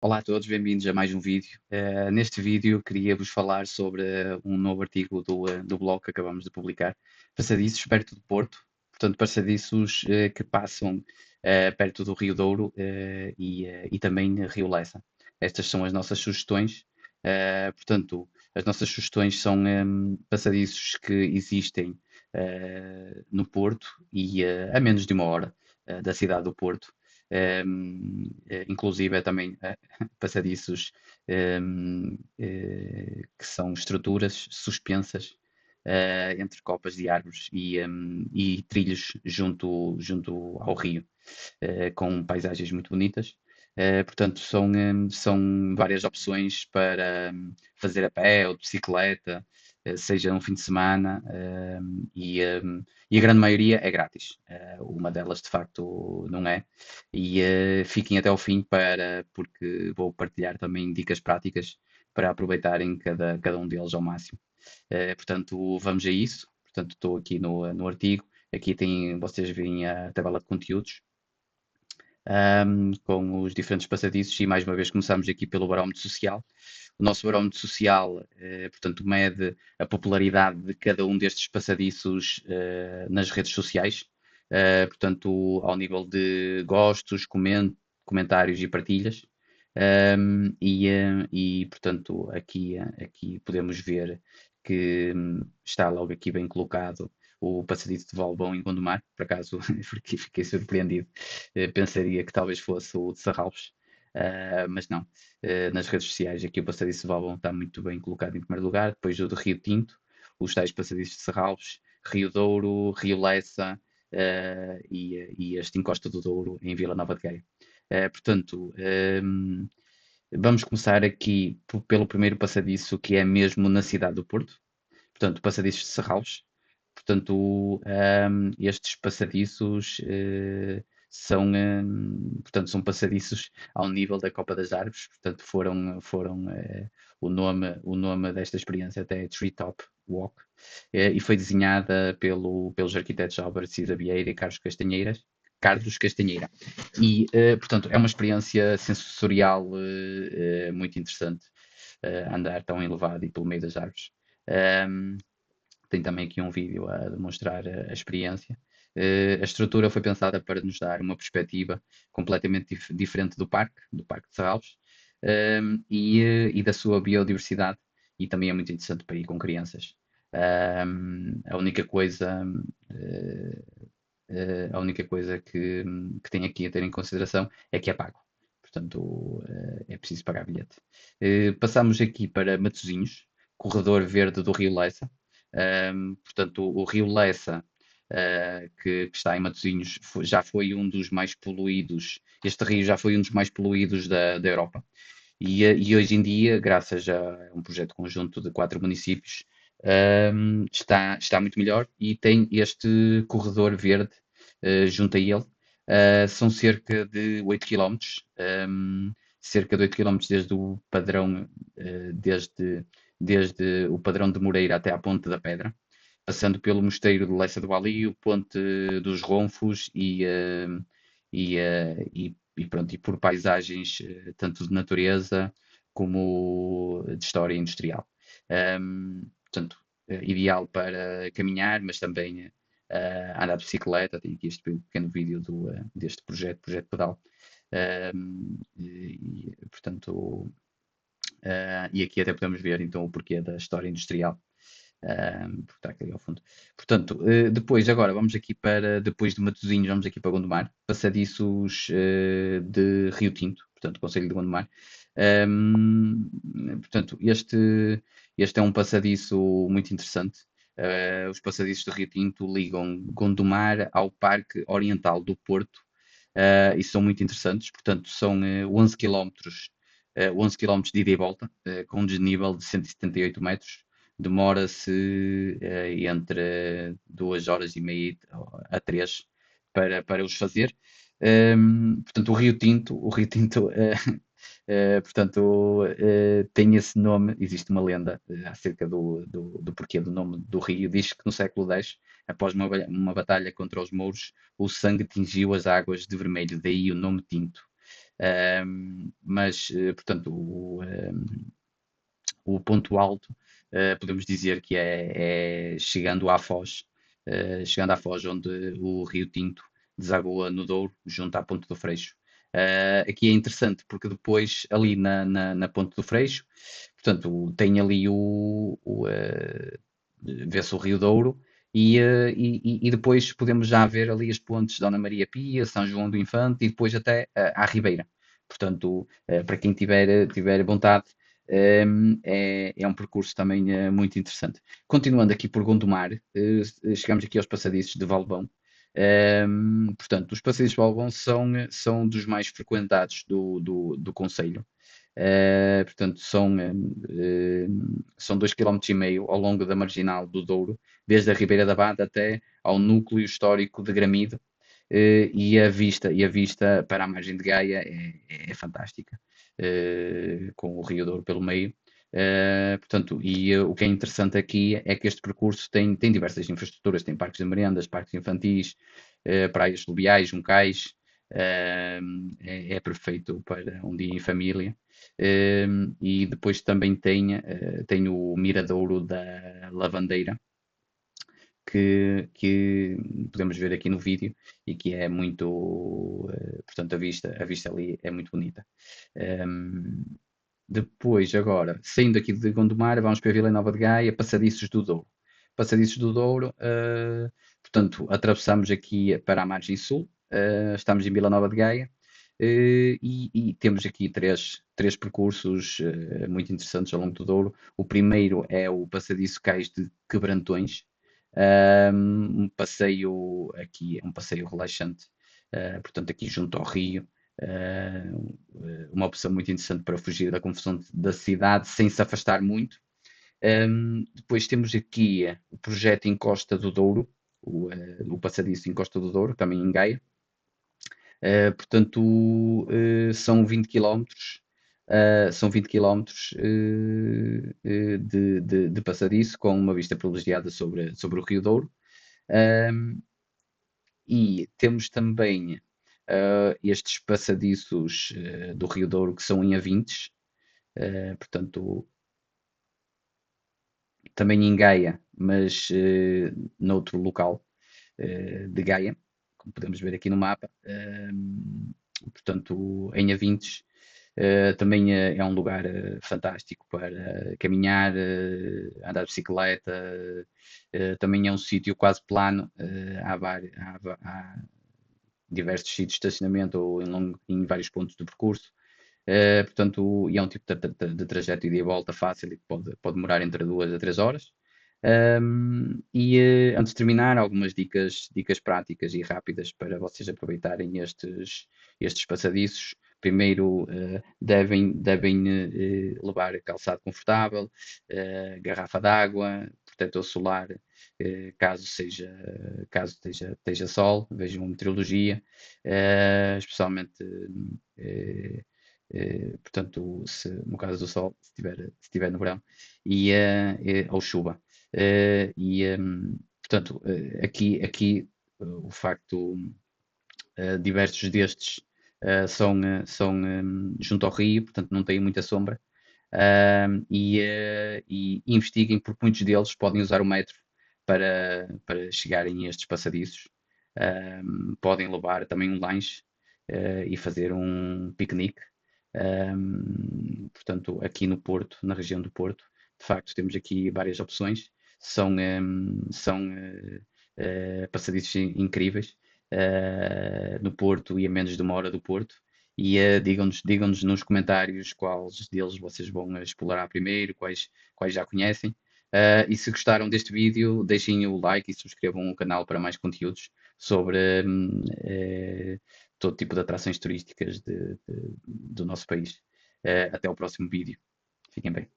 Olá a todos, bem-vindos a mais um vídeo. Neste vídeo queria-vos falar sobre um novo artigo do blog que acabamos de publicar, passadiços perto do Porto, portanto passadiços que passam perto do Rio Douro e também Rio Lessa. Estas são as nossas sugestões. Portanto, as nossas sugestões são passadiços que existem no Porto e a menos de uma hora da cidade do Porto. Inclusive é também passadiços que são estruturas suspensas entre copas de árvores e trilhos junto ao rio, com paisagens muito bonitas. Portanto, são várias opções para fazer a pé ou de bicicleta, seja um fim de semana, e a grande maioria é grátis. Uma delas, de facto, não é. E fiquem até ao fim porque vou partilhar também dicas práticas para aproveitarem cada um deles ao máximo. Portanto, vamos a isso. Portanto, estou aqui no artigo. Aqui vocês veem a tabela de conteúdos, com os diferentes passadiços, e mais uma vez começamos aqui pelo barómetro social. O nosso barómetro social, portanto, mede a popularidade de cada um destes passadiços nas redes sociais, portanto, ao nível de gostos, comentários e partilhas. Portanto, aqui podemos ver que está logo aqui bem colocado o passadiço de Valbom em Gondomar, por acaso, porque fiquei surpreendido. Pensaria que talvez fosse o de Sarralves, mas não. Nas redes sociais, aqui o passadiço de Valbom está muito bem colocado em primeiro lugar, depois o de Rio Tinto, os tais passadiços de Sarralves, Rio Douro, Rio Lessa, e este Encosta do Douro em Vila Nova de Gaia. Portanto, vamos começar aqui pelo primeiro passadiço, que é mesmo na cidade do Porto, portanto, passadiços de Serralves. Portanto, estes passadiços são passadiços ao nível da Copa das Árvores, portanto, o nome desta experiência até é Treetop Walk, e foi desenhada pelos arquitetos Álvaro Cisa Vieira e Carlos Castanheira. E, portanto, é uma experiência sensorial muito interessante, andar tão elevado e pelo meio das árvores. Um, Tem também aqui um vídeo a demonstrar a experiência. A estrutura foi pensada para nos dar uma perspectiva completamente diferente do Parque de Serralves, e da sua biodiversidade, e também é muito interessante para ir com crianças. A única coisa, eh, a única coisa que tenho aqui a ter em consideração é que é pago. Portanto, é preciso pagar bilhete. Passamos aqui para Matosinhos, corredor verde do Rio Lessa. Portanto, o Rio Lessa, que está em Matosinhos, já foi um dos mais poluídos. Este rio já foi um dos mais poluídos da Europa. E hoje em dia, graças a um projeto conjunto de 4 municípios, está muito melhor e tem este corredor verde junto a ele. São cerca de 8 quilómetros, cerca de 8 quilómetros desde o padrão, desde o padrão de Moreira até à Ponte da Pedra, passando pelo Mosteiro de Lessa do Alio, Ponte dos Ronfos e pronto, e por paisagens tanto de natureza como de história industrial. Portanto, ideal para caminhar, mas também andar de bicicleta. Tenho aqui este pequeno vídeo deste projeto Pedal. Portanto, e aqui até podemos ver então o porquê da história industrial, porque está aqui ao fundo. Portanto, depois, agora, depois de Matosinhos, vamos aqui para Gondomar, passadiços de Rio Tinto, portanto, Conselho de Gondomar. Portanto, este é um passadiço muito interessante. Os passadiços de Rio Tinto ligam Gondomar ao Parque Oriental do Porto, e são muito interessantes. Portanto, são 11 quilómetros, 11 quilómetros de ida e volta, com um desnível de 178 metros. Demora-se entre 2 horas e meia a 3 para os fazer. Portanto, o Rio Tinto, portanto, tem esse nome. Existe uma lenda acerca do porquê do nome do rio. Diz que no século X, após uma batalha contra os mouros, o sangue tingiu as águas de vermelho, daí o nome Tinto. Mas, portanto, o ponto alto, podemos dizer que é chegando à Foz, onde o Rio Tinto deságua no Douro, junto à Ponte do Freixo. Aqui é interessante porque depois, ali na Ponte do Freixo, portanto, tem ali vê-se o Rio Douro e depois podemos já ver ali as pontes de Dona Maria Pia, São João do Infante e depois até à Ribeira. Portanto, para quem tiver vontade, é um percurso também muito interessante. Continuando aqui por Gondomar, chegamos aqui aos passadiços de Valbão. Portanto, os passadiços de Valbão são dos mais frequentados do concelho. Portanto, são 2,5 km ao longo da marginal do Douro, desde a Ribeira da Bada até ao núcleo histórico de Gramido, e a vista para a margem de Gaia é fantástica, com o Rio Douro pelo meio. Portanto, o que é interessante aqui é que este percurso tem diversas infraestruturas, tem parques de merendas, parques infantis, praias fluviais, juncais, é perfeito para um dia em família. E depois também tem o Miradouro da Lavandeira, que podemos ver aqui no vídeo e que é muito, portanto, a vista ali é muito bonita. Um, Depois, agora, saindo aqui de Gondomar, vamos para Vila Nova de Gaia, Passadiços do Douro. Passadiços do Douro, portanto, atravessamos aqui para a margem sul, estamos em Vila Nova de Gaia, e temos aqui três percursos muito interessantes ao longo do Douro. O primeiro é o Passadiço Cais de Quebrantões, é um passeio relaxante, portanto, aqui junto ao rio. Uma opção muito interessante para fugir da confusão da cidade sem se afastar muito. Depois temos aqui o projeto em Costa do Douro, o passadiço em Costa do Douro, também em Gaia. Portanto, são 20 quilómetros. São 20 quilómetros de passadiço com uma vista privilegiada sobre o Rio Douro. E temos também estes passadiços do Rio Douro que são em A20, portanto, também em Gaia, mas noutro local de Gaia, como podemos ver aqui no mapa. Portanto, em A20 também é um lugar fantástico para caminhar, andar de bicicleta. Também é um sítio quase plano. Há diversos sítios de estacionamento ou em vários pontos do percurso. Portanto, e é um tipo de trajeto ida e volta fácil e que pode demorar entre 2 a 3 horas. Antes de terminar, algumas dicas práticas e rápidas para vocês aproveitarem estes passadiços. Primeiro, devem levar calçado confortável, garrafa d'água, protetor solar, caso esteja sol, vejam a meteorologia, especialmente, portanto, no caso do sol, se estiver no verão, ou chuva. Portanto, aqui o facto, diversos destes são junto ao rio, portanto não têm muita sombra. E investiguem, porque muitos deles podem usar o metro para chegarem a estes passadiços. Podem levar também um lanche e fazer um piquenique. Portanto, aqui no Porto, na região do Porto, de facto, temos aqui várias opções. São passadiços incríveis no Porto e a menos de 1 hora do Porto. E digam-nos nos comentários quais deles vocês vão explorar primeiro, quais já conhecem. E se gostaram deste vídeo, deixem o like e subscrevam o canal para mais conteúdos sobre todo tipo de atrações turísticas do nosso país. Até ao próximo vídeo. Fiquem bem.